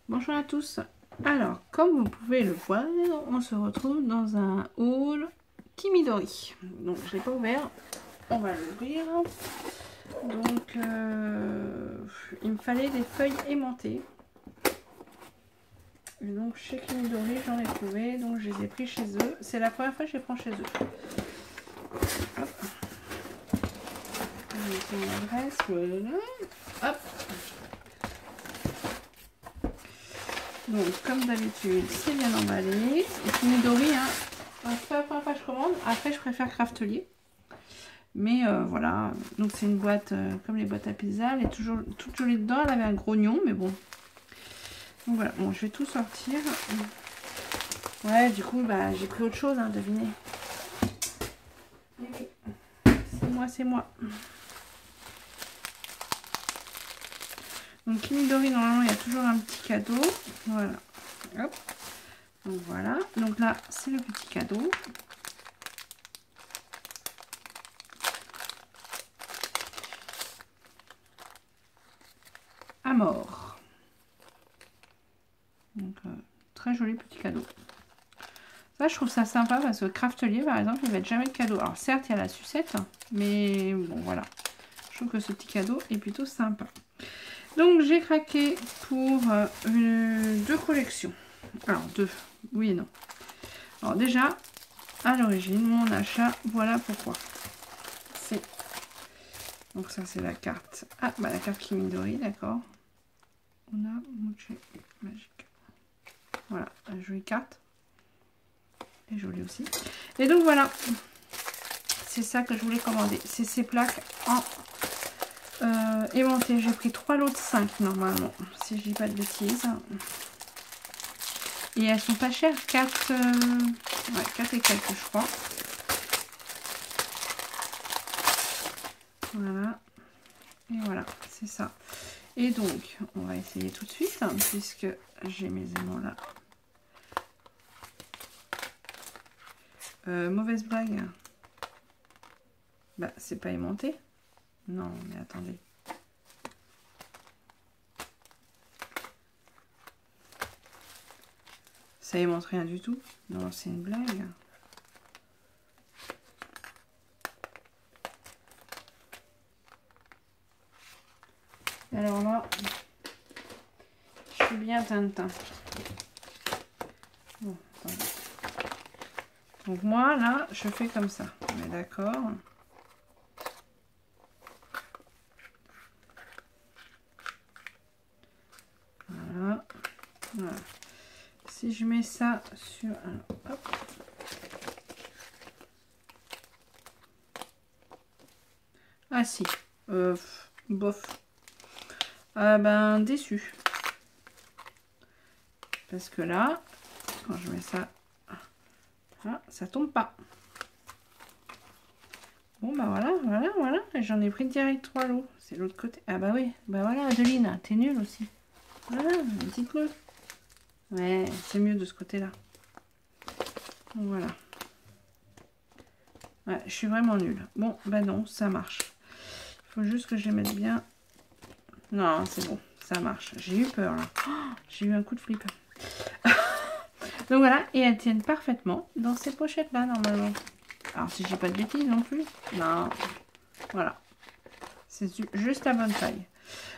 Bonjour à tous. Alors, comme vous pouvez le voir, on se retrouve dans un haul Kimidori. Donc, je l'ai pas ouvert. On va l'ouvrir. Donc, il me fallait des feuilles aimantées. Et donc, chez Kimidori, j'en ai trouvé. Donc, je les ai pris chez eux. C'est la première fois que je les prends chez eux. Hop. Je vais mettre mon adresse. Voilà. Hop. Donc, comme d'habitude, c'est bien emballé. Et Kimidori, hein, c'est pas la première fois que je commande. Après, je préfère Craftelier. Mais voilà. Donc, c'est une boîte comme les boîtes à pizza. Elle est toujours toute jolie dedans. Elle avait un grognon, mais bon. Donc, voilà. Bon, je vais tout sortir. Ouais, du coup, bah, j'ai pris autre chose, hein, devinez. C'est moi, c'est moi. Donc, Kimidori, normalement, il y a toujours un petit cadeau. Voilà. Hop. Donc, voilà. Donc, là, c'est le petit cadeau. À mort. Donc, très joli petit cadeau. Ça, je trouve ça sympa parce que Craftelier, par exemple, il ne va être jamais de cadeau. Alors, certes, il y a la sucette, mais bon, voilà. Je trouve que ce petit cadeau est plutôt sympa. Donc, j'ai craqué pour deux collections. Alors, deux, oui et non. Alors, déjà, à l'origine, mon achat, voilà pourquoi. C'est... Donc, ça, c'est la carte. Ah, bah, la carte Kimidori, d'accord. On a Moche Magique. Voilà, la jolie carte. Et jolie aussi. Et donc, voilà. C'est ça que je voulais commander. C'est ces plaques en... aimanté, j'ai pris 3 lots de 5 normalement, si je dis pas de bêtises. Et elles sont pas chères, 4, ouais, 4 et quelques je crois. Voilà. Et voilà, c'est ça. Et donc, on va essayer tout de suite, hein, puisque j'ai mes aimants là. Mauvaise blague. Bah, c'est pas aimanté. Non, mais attendez. Ça aimante rien du tout. Non, c'est une blague. Alors là, je suis bien Tintin. Bon, attendez. Donc moi, là, je fais comme ça. On est d'accord. Voilà. Voilà. Si je mets ça sur un... Hop. Ah si. Bof. Ah ben, déçu. Parce que là, quand je mets ça... Ah, ça tombe pas. Bon, bah voilà, voilà, voilà. J'en ai pris direct 3 lots. C'est l'autre côté. Ah bah oui. Bah voilà, Adeline, t'es nulle aussi. Voilà, dites-le. Ouais, c'est mieux de ce côté-là. Voilà. Ouais, je suis vraiment nulle. Bon, bah non, ça marche. Il faut juste que je les mette bien. Non, c'est bon, ça marche. J'ai eu peur là. Oh, j'ai eu un coup de flip. Donc voilà, et elles tiennent parfaitement dans ces pochettes-là normalement. Alors si j'ai pas de bêtises non plus. Non, voilà. C'est juste la bonne taille.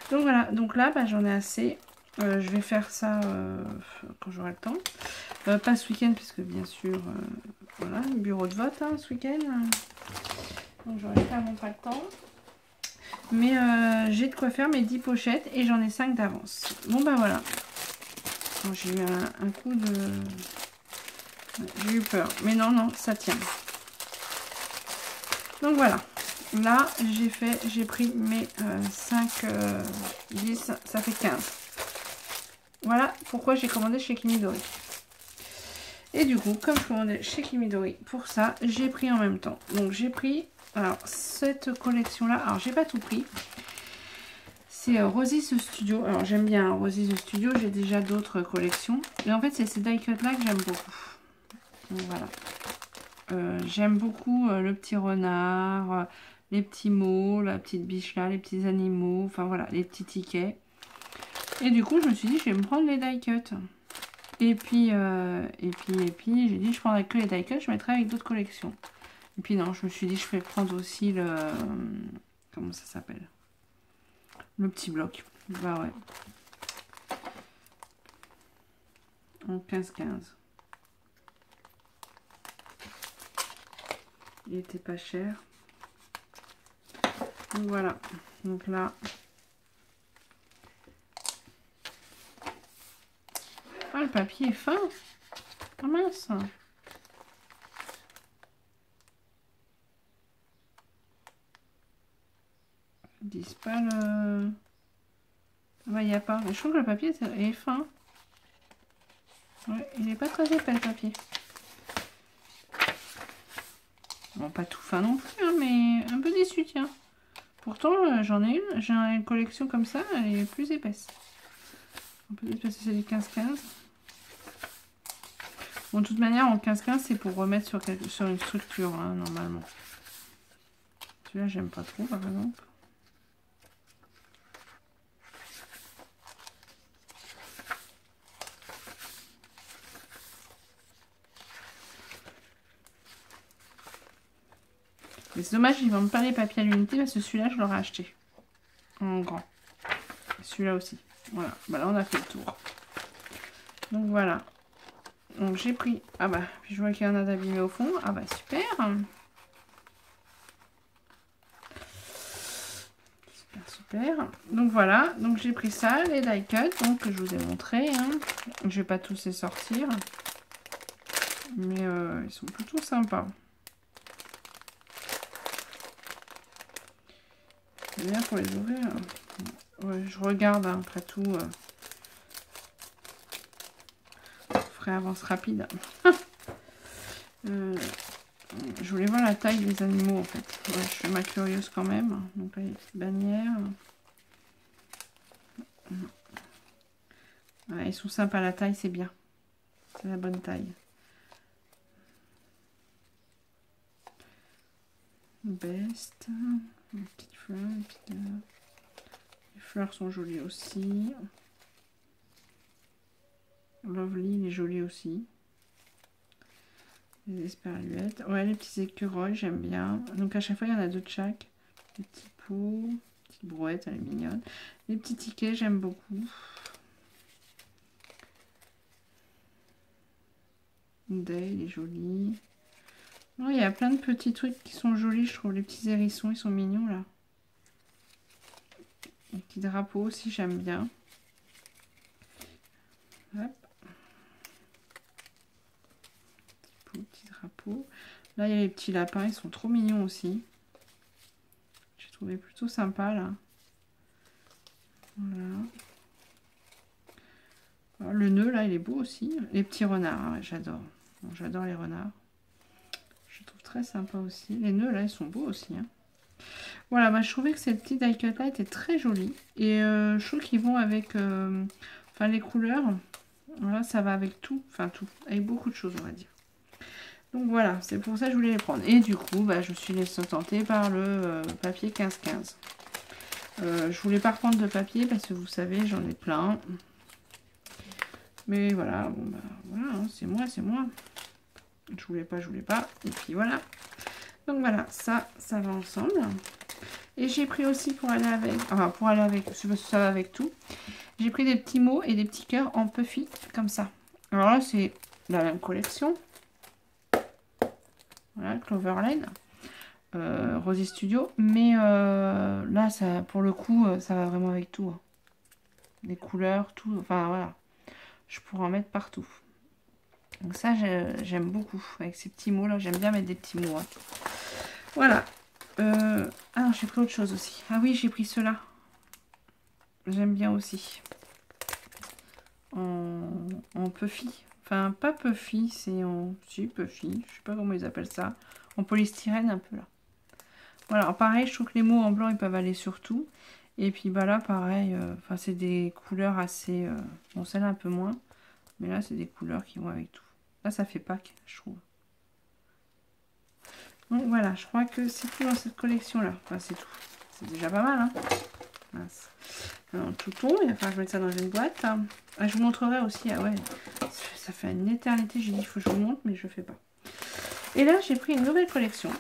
Donc voilà, donc là, bah, j'en ai assez. Je vais faire ça quand j'aurai le temps. Pas ce week-end, puisque bien sûr, voilà, bureau de vote hein, ce week-end. Donc j'aurai clairement pas le temps. Mais j'ai de quoi faire mes 10 pochettes et j'en ai 5 d'avance. Bon bah voilà. Bon, j'ai eu un coup de... J'ai eu peur. Mais non, non, ça tient. Donc voilà. Là, j'ai pris mes 5, 10, ça fait 15. Voilà pourquoi j'ai commandé chez Kimidori. Et du coup, comme je commandais chez Kimidori, pour ça, j'ai pris en même temps. Donc j'ai pris, alors cette collection-là, alors j'ai pas tout pris. C'est Rosie's Studio. Alors j'aime bien Rosie's Studio, j'ai déjà d'autres collections. Et en fait, c'est ces die cuts là que j'aime beaucoup. Donc voilà. J'aime beaucoup le petit renard, les petits mots, la petite biche là, les petits animaux, enfin voilà, les petits tickets. Et du coup, je me suis dit, je vais me prendre les die cut. Et puis, j'ai dit, je prendrai que les die cut, je mettrai avec d'autres collections. Et puis non, je me suis dit, je vais prendre aussi le... comment ça s'appelle? Le petit bloc. Bah ouais. En 15-15. Il était pas cher. Donc voilà. Donc là... Ah, le papier est fin. Ah mince. Ils disent pas le... Ah bah, il n'y a pas. Mais je trouve que le papier est fin. Ouais, il n'est pas très épais le papier. Bon, pas tout fin non plus, hein, mais un peu déçu, tiens. Pourtant, j'en ai une. J'ai une collection comme ça, elle est plus épaisse. Un peu épaisse, c'est du 15-15. Bon, de toute manière, en 15-15, c'est pour remettre sur une structure, hein, normalement. Celui-là, j'aime pas trop, par exemple. Mais c'est dommage, ils ne vendent pas les papiers à l'unité, parce que celui-là, je l'aurais acheté. En grand. Celui-là aussi. Voilà. Bah là, on a fait le tour. Donc, voilà. Donc, j'ai pris... Ah bah, je vois qu'il y en a d'abîmés au fond. Ah bah, super. Super. Donc voilà, donc j'ai pris ça, les die cut, donc que je vous ai montré. Hein. Je vais pas tous les sortir, mais ils sont plutôt sympas. C'est bien pour les ouvrir. Ouais, je regarde hein, après tout. Je ferai avance rapide. Je voulais voir la taille des animaux en fait. Ouais, je suis ma curieuse quand même. Donc là, les petites bannières. Ouais, ils sont sympas, la taille c'est bien. C'est la bonne taille. Best. Une petite fleur. Les fleurs sont jolies aussi. Lovely, il est joli aussi. Les esperluettes. Ouais, les petits écureuils, j'aime bien. Donc à chaque fois, il y en a deux de chaque. Les petits pots. Petite brouette, elle est mignonne. Les petits tickets, j'aime beaucoup. Day, il est joli. Non, il y a plein de petits trucs qui sont jolis, je trouve. Les petits hérissons, ils sont mignons, là. Les petits drapeaux aussi, j'aime bien. Hop. Petit drapeau. Là, il y a les petits lapins, ils sont trop mignons aussi. J'ai trouvé plutôt sympa, là. Voilà. Alors, le nœud, là, il est beau aussi. Les petits renards, ouais, j'adore. Bon, j'adore les renards. Je trouve très sympa aussi. Les nœuds, là, ils sont beaux aussi. Hein. Voilà, bah, je trouvais que ces petits die cut là étaient très jolis. Et je trouve qu'ils vont avec enfin, les couleurs. Voilà, ça va avec tout. Enfin, tout. Avec beaucoup de choses, on va dire. Donc voilà, c'est pour ça que je voulais les prendre. Et du coup, bah, je suis laissée tenter par le papier 15-15. Je voulais pas reprendre de papier parce que vous savez, j'en ai plein. Mais voilà, bon bah voilà, hein, c'est moi, c'est moi. Je voulais pas. Et puis voilà. Donc voilà, ça va ensemble. Et j'ai pris aussi pour aller avec, enfin pour aller avec, je sais pas si ça va avec tout. J'ai pris des petits mots et des petits cœurs en puffy, comme ça. Alors là, c'est la même collection. Voilà, Cloverland. Rosy Studio. Mais là, ça, pour le coup, ça va vraiment avec tout. Hein. Les couleurs, tout. Enfin voilà. Je pourrais en mettre partout. Donc ça, j'aime beaucoup. Avec ces petits mots là, j'aime bien mettre des petits mots. Hein. Voilà. Ah, j'ai pris autre chose aussi. Ah oui, j'ai pris ceux-là. J'aime bien aussi. En puffy. Enfin, pas puffy, c'est en... Si, puffy. Je sais pas comment ils appellent ça. En polystyrène un peu là. Voilà, alors, pareil, je trouve que les mots en blanc, ils peuvent aller sur tout. Et puis bah là, pareil, enfin c'est des couleurs assez... bon, celle-là un peu moins. Mais là, c'est des couleurs qui vont avec tout. Là, ça fait Pâques, je trouve. Donc voilà, je crois que c'est tout dans cette collection-là. Enfin, c'est tout. C'est déjà pas mal, hein. Mince. tout tombe. Il va falloir que je mette ça dans une boîte. Ah, je vous montrerai aussi. Ah ouais, ça fait une éternité. J'ai dit il faut que je vous montre, mais je ne fais pas. Et là, j'ai pris une nouvelle collection.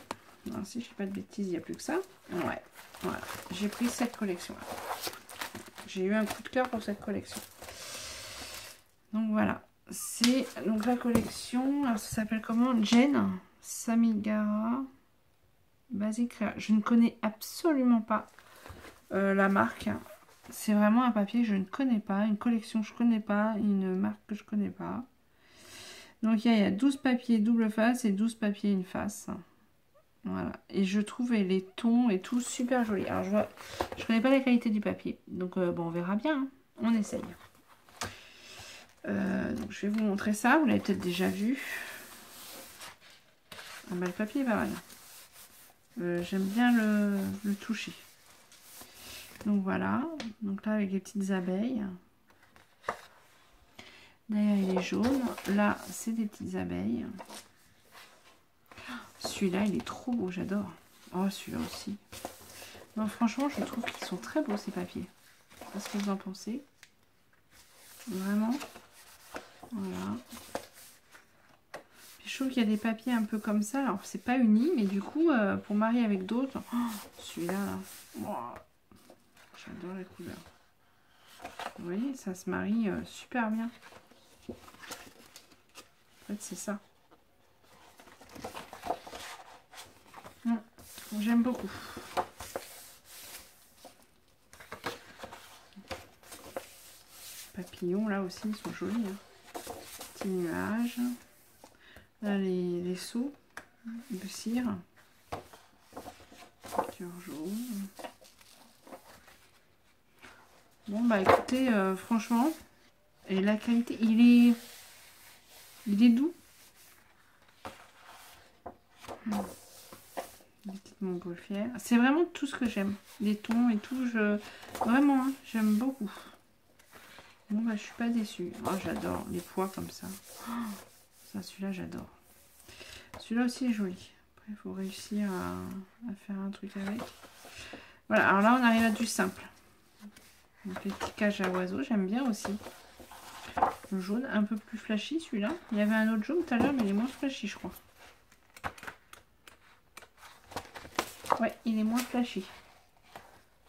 Alors, si je ne fais pas de bêtises, il n'y a plus que ça. Ouais, voilà. J'ai pris cette collection-là. J'ai eu un coup de cœur pour cette collection. Donc voilà. C'est donc la collection. Alors, ça s'appelle comment? Jen Samigara Basic Créa. Je ne connais absolument pas la marque. C'est vraiment un papier que je ne connais pas. Une collection que je ne connais pas. Une marque que je ne connais pas. Donc il y a 12 papiers double face et 12 papiers une face. Voilà. Et je trouvais les tons et tout super jolis. Alors je connais pas la qualité du papier. Donc bon, on verra bien. Hein. On essaye. Donc je vais vous montrer ça. Vous l'avez peut-être déjà vu. Ah bah, le papier est pas mal. J'aime bien le toucher. Donc voilà. Donc là avec les petites abeilles. D'ailleurs il est jaune. Là c'est des petites abeilles. Celui-là, il est trop beau, j'adore. Oh, celui-là aussi. Non, franchement, je trouve qu'ils sont très beaux, ces papiers. Qu'est-ce que vous en pensez? Vraiment. Voilà. Puis je trouve qu'il y a des papiers un peu comme ça. Alors, c'est pas uni, mais du coup, pour marier avec d'autres... Oh, celui-là, là. Oh, j'adore la couleur. Vous voyez, ça se marie super bien. En fait, c'est ça. J'aime beaucoup. Papillons, là aussi, ils sont jolis. Hein. Petits nuages. Là, les seaux de cire. Cœur jaune. Bon, bah écoutez, franchement, et la qualité, il est doux. Des petites montgolfières. C'est vraiment tout ce que j'aime. Les tons et tout, vraiment, hein, j'aime beaucoup. Bon, bah, je suis pas déçue. Oh, j'adore les pois comme ça. Oh, ça, celui-là, j'adore. Celui-là aussi est joli. Après, il faut réussir à faire un truc avec. Voilà, alors là, on arrive à du simple. Donc, les petits cages à oiseaux, j'aime bien aussi. Le jaune, un peu plus flashy, celui-là. Il y avait un autre jaune tout à l'heure, mais il est moins flashy, je crois. Ouais, il est moins flashy.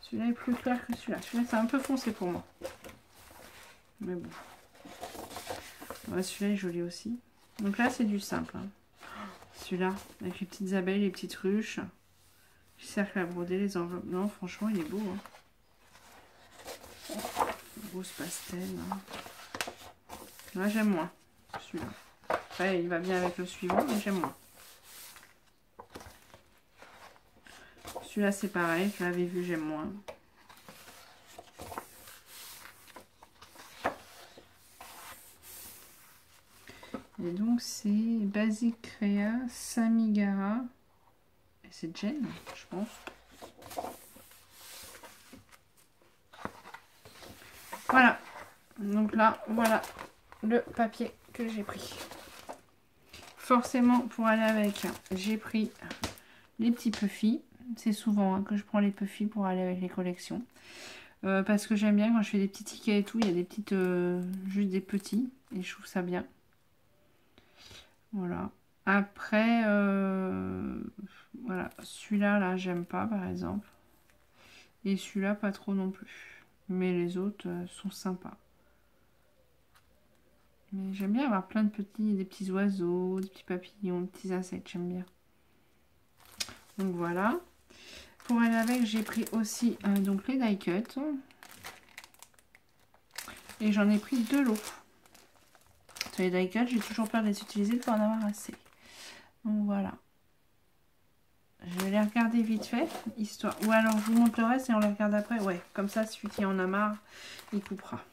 Celui-là est plus clair que celui-là. Celui-là, c'est un peu foncé pour moi. Mais bon. Ouais, celui-là est joli aussi. Donc là, c'est du simple. Hein. Celui-là, avec les petites abeilles, les petites ruches. Les cercles à broder, les enveloppes. Non, franchement, il est beau. Hein. Rose pastel. Hein. Là, j'aime moins. Celui-là. Après, il va bien avec le suivant, mais j'aime moins. Celui-là, c'est pareil. Je l'avais vu, j'aime moins. Et donc, c'est Basic Créa, Samigara. Et c'est Jen, je pense. Voilà. Donc là, voilà le papier que j'ai pris. Forcément, pour aller avec, j'ai pris les petits puffy. C'est souvent hein, que je prends les puffy pour aller avec les collections. Parce que j'aime bien quand je fais des petits tickets et tout, il y a des petites, juste des petits. Et je trouve ça bien. Voilà. Après, voilà, celui-là, là, j'aime pas, par exemple. Et celui-là, pas trop non plus. Mais les autres sont sympas. Mais j'aime bien avoir plein de des petits oiseaux, des petits papillons, des petits insectes, j'aime bien. Donc voilà. Pour aller avec, j'ai pris aussi donc les die cut. Et j'en ai pris 2 lots. Sur les die cut, j'ai toujours peur de les utiliser pour en avoir assez. Donc voilà. Je vais les regarder vite fait, histoire. Ou alors je vous montre le reste et on les regarde après. Ouais, comme ça, celui qui en a marre, il coupera.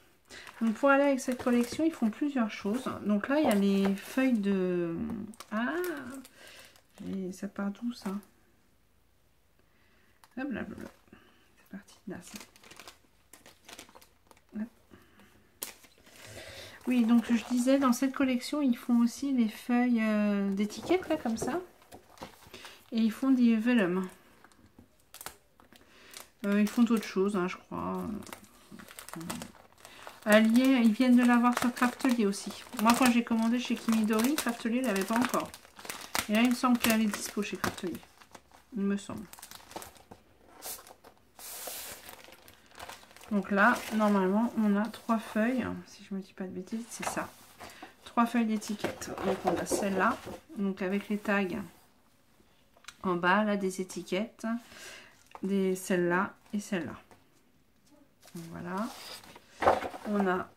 Donc pour aller avec cette collection, ils font plusieurs choses. Donc là, il y a les feuilles de... Ah, et ça part d'où ça? Blablabla. C'est parti de là, ça. Oui, donc je disais, dans cette collection, ils font aussi les feuilles d'étiquette, là, comme ça. Et ils font des vellum. Ils font d'autres choses, hein, je crois. Allier, ils viennent de l'avoir sur Craftelier aussi. Moi, quand j'ai commandé chez Kimidori, Craftelier ne l'avait pas encore. Et là, il me semble qu'elle est dispo chez Craftelier. Il me semble. Donc là, normalement, on a 3 feuilles. Si je ne me dis pas de bêtises, c'est ça. 3 feuilles d'étiquette. Donc on a celle-là. Donc avec les tags en bas, là, des étiquettes. Celle-là et celle-là. Voilà. On a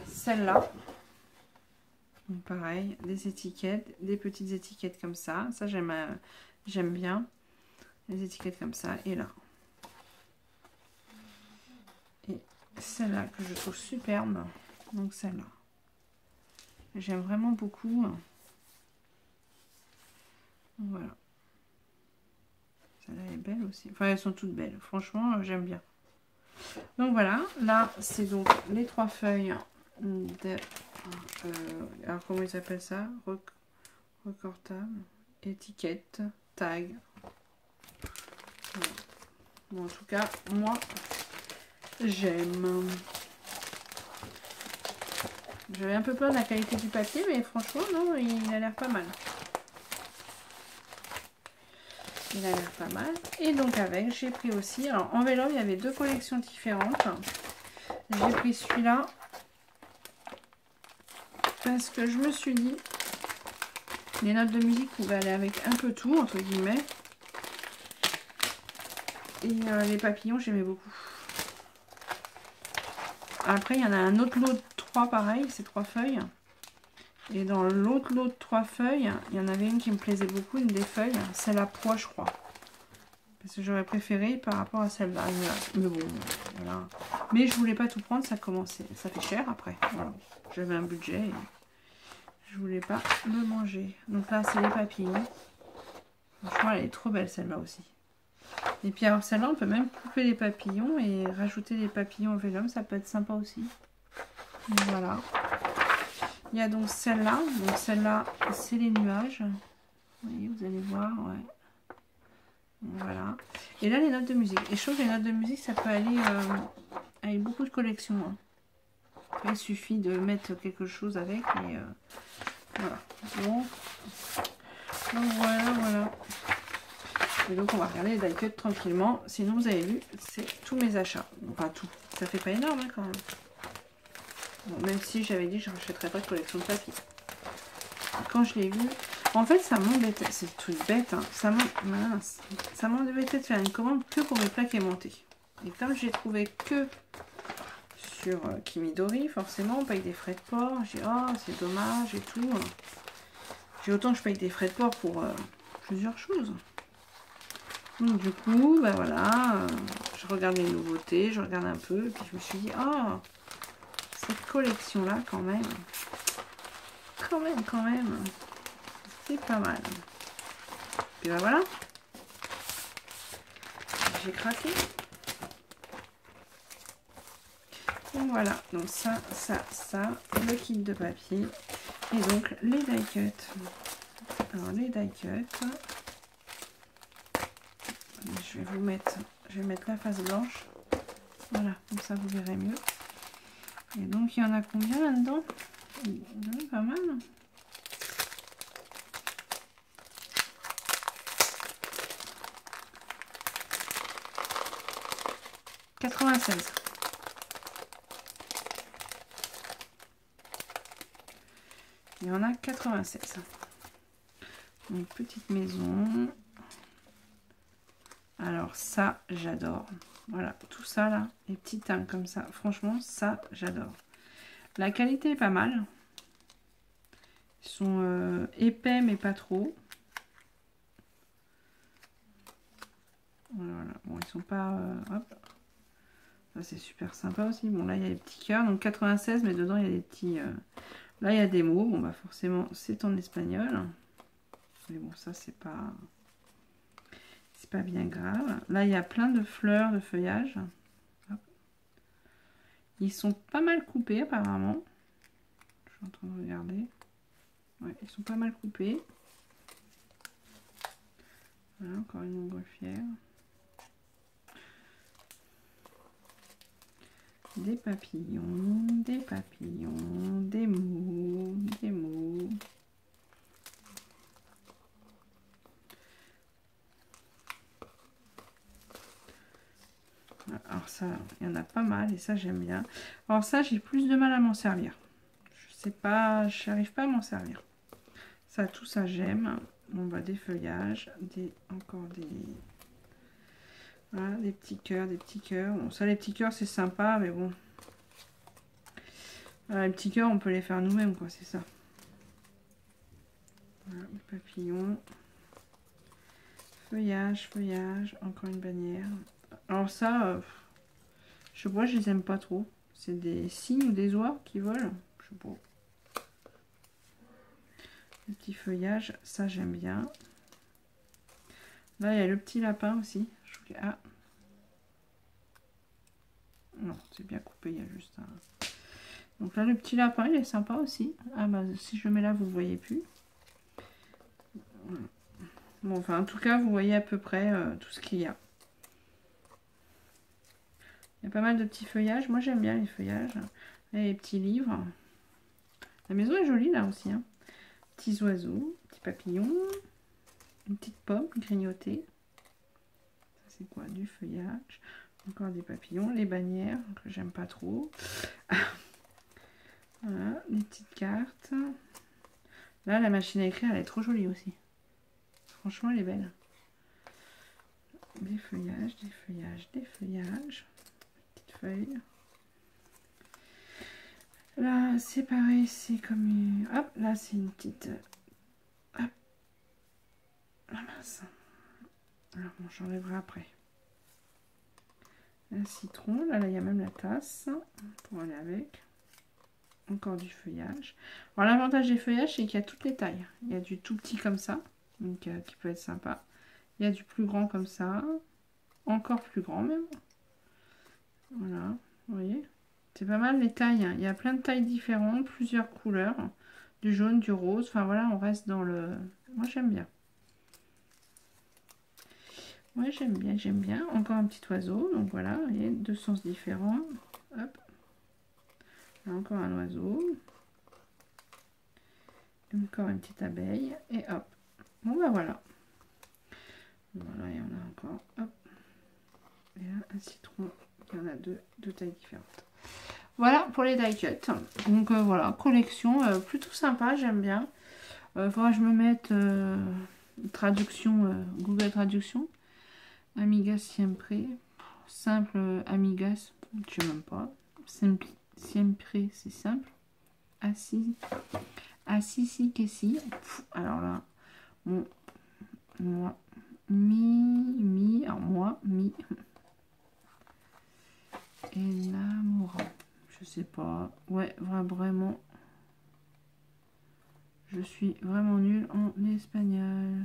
celle-là. Donc pareil, des étiquettes, des petites étiquettes comme ça. Ça, j'aime bien. Les étiquettes comme ça. Et là. Et celle-là que je trouve superbe. Donc celle-là. J'aime vraiment beaucoup. Donc, voilà. Celle-là est belle aussi. Enfin, elles sont toutes belles. Franchement, j'aime bien. Donc voilà. Là, c'est donc les 3 feuilles de... alors, comment ils appellent ça? Recortable. Étiquette. Tag. Voilà. Bon, en tout cas, moi, j'aime. J'avais un peu peur de la qualité du papier, mais franchement, non, il a l'air pas mal. Il a l'air pas mal. Et donc avec, j'ai pris aussi, alors en vélo, il y avait 2 collections différentes. J'ai pris celui-là parce que je me suis dit, les notes de musique pouvaient aller avec un peu tout, entre guillemets. Et les papillons, j'aimais beaucoup. Après, il y en a un autre lot de 3 pareil, c'est 3 feuilles. Et dans l'autre lot de 3 feuilles, il y en avait une qui me plaisait beaucoup, une des feuilles, c'est la pois, je crois. Parce que j'aurais préféré par rapport à celle-là. Mais bon, voilà. Mais je voulais pas tout prendre, ça commençait. Ça fait cher après. Voilà. J'avais un budget et je voulais pas le manger. Donc là, c'est les papillons. Franchement, elle est trop belle celle-là aussi. Et puis alors celle-là, on peut même couper les papillons et rajouter des papillons au vélum. Ça peut être sympa aussi. Donc, voilà. Il y a donc celle-là. Donc celle-là, c'est les nuages. Vous voyez, vous allez voir, ouais. Voilà. Et là, les notes de musique. Et je trouve que les notes de musique, ça peut aller avec beaucoup de collections. Hein. Après, il suffit de mettre quelque chose avec. Et voilà. Donc voilà, voilà. Et donc, on va regarder les die cuts tranquillement. Sinon, vous avez vu, c'est tous mes achats. Enfin, tout. Ça fait pas énorme, hein, quand même. Bon, même si j'avais dit que je ne rachèterais pas de collection de papier. Quand je l'ai vu... En fait, ça m'embêtait, c'est tout bête, hein. Ça m'embêtait de faire une commande que pour mes plaques aimantées. Et comme j'ai trouvé que sur Kimidori, forcément, on paye des frais de port. J'ai dit, oh, c'est dommage et tout. J'ai autant que je paye des frais de port pour plusieurs choses. Donc, du coup, ben voilà, je regarde les nouveautés, je regarde un peu, et puis je me suis dit, oh, cette collection-là, quand même, c'est pas mal. Puis ben voilà. J'ai craqué. Donc voilà. Donc ça, le kit de papier. Et donc les die cuts. Alors les die cuts. Je vais mettre la face blanche. Voilà, comme ça vous verrez mieux. Et donc il y en a combien là-dedans? Pas mal. 96. Il y en a 96. Une petite maison. Alors ça, j'adore. Voilà, tout ça là, les petits timbres comme ça. Franchement, ça, j'adore. La qualité est pas mal. Ils sont épais, mais pas trop. Voilà, bon, ils sont pas... hop. Ça, c'est super sympa aussi. Bon, là, il y a les petits cœurs. Donc 96, mais dedans, il y a des petits... Là, il y a des mots. Bon, bah forcément, c'est en espagnol. Mais bon, ça, c'est pas bien grave. Là, il y a plein de fleurs, de feuillages. Hop. Ils sont pas mal coupés, apparemment. Je suis en train de regarder. Ouais, ils sont pas mal coupés. Voilà, encore une montgolfière. des papillons, des papillons, des mots, des mots. Alors ça, il y en a pas mal et ça j'aime bien. Alors ça, j'ai plus de mal à m'en servir. Je sais pas, je n'arrive pas à m'en servir. Ça, tout ça j'aime. On va des feuillages, encore des... Voilà, des petits cœurs, des petits cœurs. Bon, ça, les petits cœurs, c'est sympa, mais bon. Voilà, les petits cœurs, on peut les faire nous-mêmes, quoi, c'est ça. Voilà, les papillons. Feuillage, feuillage, encore une bannière. Alors ça, je sais pas, je les aime pas trop. C'est des cygnes ou des oies qui volent. Je sais pas. Les petits feuillages, ça j'aime bien. Là, il y a le petit lapin aussi. Ah. Non, c'est bien coupé, il y a juste un... Donc là, le petit lapin, il est sympa aussi. Ah bah, si je le mets là, vous ne le voyez plus. Voilà. Bon, enfin, en tout cas, vous voyez à peu près tout ce qu'il y a. Il y a pas mal de petits feuillages. Moi, j'aime bien les feuillages. Et les petits livres. La maison est jolie, là aussi. Hein. Petits oiseaux, petits papillons. Une petite pomme grignotée. Ça, c'est quoi? Du feuillage. Encore des papillons. Les bannières, que j'aime pas trop. Voilà, des petites cartes. Là, la machine à écrire, elle est trop jolie aussi. Franchement, elle est belle. Des feuillages, des feuillages, des feuillages. Petites feuilles. Là, c'est pareil, c'est comme une... Hop, là, c'est une petite... Hop. Ah mince. Alors, bon, j'enlèverai après. Un citron. Là, il y a même la tasse pour aller avec. Encore du feuillage. Alors, l'avantage des feuillages, c'est qu'il y a toutes les tailles. Il y a du tout petit comme ça, donc qui peut être sympa. Il y a du plus grand comme ça. Encore plus grand même. Voilà, vous voyez. C'est pas mal les tailles. Hein. Il y a plein de tailles différentes, plusieurs couleurs. Du jaune, du rose. Enfin voilà, on reste dans le... Moi j'aime bien. Ouais, j'aime bien, j'aime bien. Encore un petit oiseau. Donc voilà, vous voyez, deux sens différents. Hop. Là, encore un oiseau. Encore une petite abeille. Et hop. Bon bah voilà. Voilà, il y en a encore. Hop. Et là, un citron. Il y en a deux tailles différentes. Voilà pour les die cuts. Donc voilà, collection plutôt sympa, j'aime bien. Faudra que je me mette traduction, Google Traduction. Amigas Siempre. Simple Amigas, je sais même pas. Siempre, c'est simple. Assis que si. Alors là, bon, moi, alors moi, enamorant. Je sais pas. Ouais, vraiment. Je suis vraiment nulle en espagnol.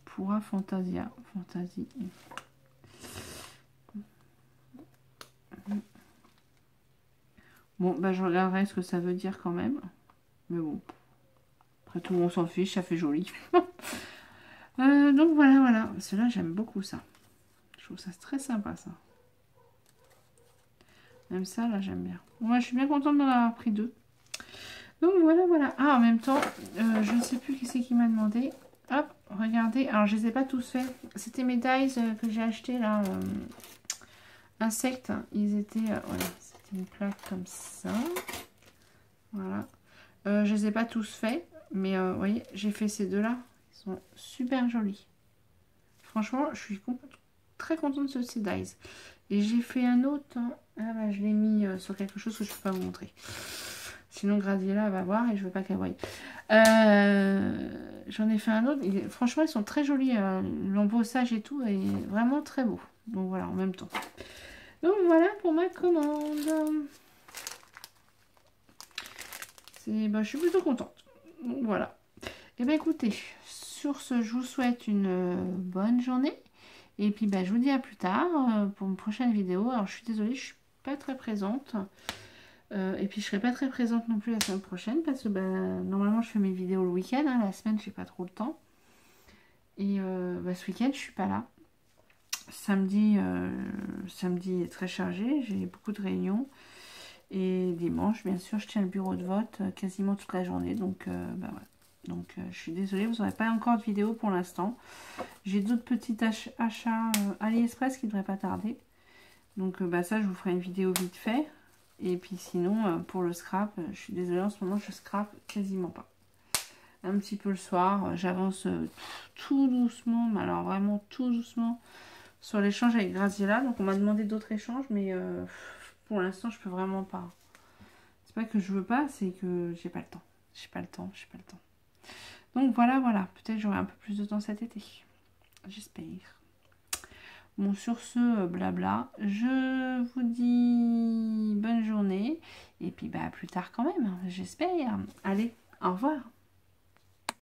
Pura Fantasia. Fantasie. Bon, bah je regarderai ce que ça veut dire quand même. Mais bon. Après tout, on s'en fiche, ça fait joli. Donc voilà. Cela, j'aime beaucoup ça. Je trouve ça très sympa, ça. Même ça, là, j'aime bien. Moi, je suis bien contente d'en avoir pris deux. Donc voilà. Ah, en même temps, je ne sais plus qui c'est qui m'a demandé. Hop, regardez. Alors, je ne les ai pas tous faits. C'était mes dies que j'ai acheté là. Insectes. Ils étaient... voilà, c'était une plaque comme ça. Voilà. Je ne les ai pas tous faits. Mais vous voyez, j'ai fait ces deux-là. Ils sont super jolis. Franchement, je suis très contente de ces dies. Et j'ai fait un autre. Hein. Ah bah, je l'ai mis sur quelque chose que je ne peux pas vous montrer. Sinon, Gradiela va voir et je veux pas qu'elle voie. J'en ai fait un autre. Franchement, ils sont très jolis. L'embossage et tout est vraiment très beau. Donc voilà, en même temps. Donc voilà pour ma commande. Bah, je suis plutôt contente. Donc voilà. Et bien écoutez, sur ce, je vous souhaite une bonne journée. Et puis bah, je vous dis à plus tard pour une prochaine vidéo. Alors je suis désolée, je suis pas très présente. Et puis je serai pas très présente non plus la semaine prochaine parce que bah, normalement je fais mes vidéos le week-end. Hein, la semaine j'ai pas trop le temps. Et bah, ce week-end je suis pas là. samedi, samedi est très chargé, j'ai beaucoup de réunions. Et dimanche, bien sûr, je tiens le bureau de vote quasiment toute la journée. Donc, bah ouais. Donc je suis désolée, vous n'aurez pas encore de vidéo pour l'instant. J'ai d'autres petits achats AliExpress qui ne devraient pas tarder. Donc bah, ça, je vous ferai une vidéo vite fait. Et puis sinon, pour le scrap, je suis désolée, en ce moment, je scrape quasiment pas. Un petit peu le soir, j'avance tout doucement, mais alors vraiment tout doucement, sur l'échange avec Graziella. Donc on m'a demandé d'autres échanges, mais pour l'instant, je peux vraiment pas. C'est pas que je veux pas, c'est que j'ai pas le temps. J'ai pas le temps. Donc voilà. Peut-être j'aurai un peu plus de temps cet été. J'espère. Bon, sur ce blabla, je vous dis bonne journée. Et puis bah, à plus tard quand même, j'espère. Allez, au revoir.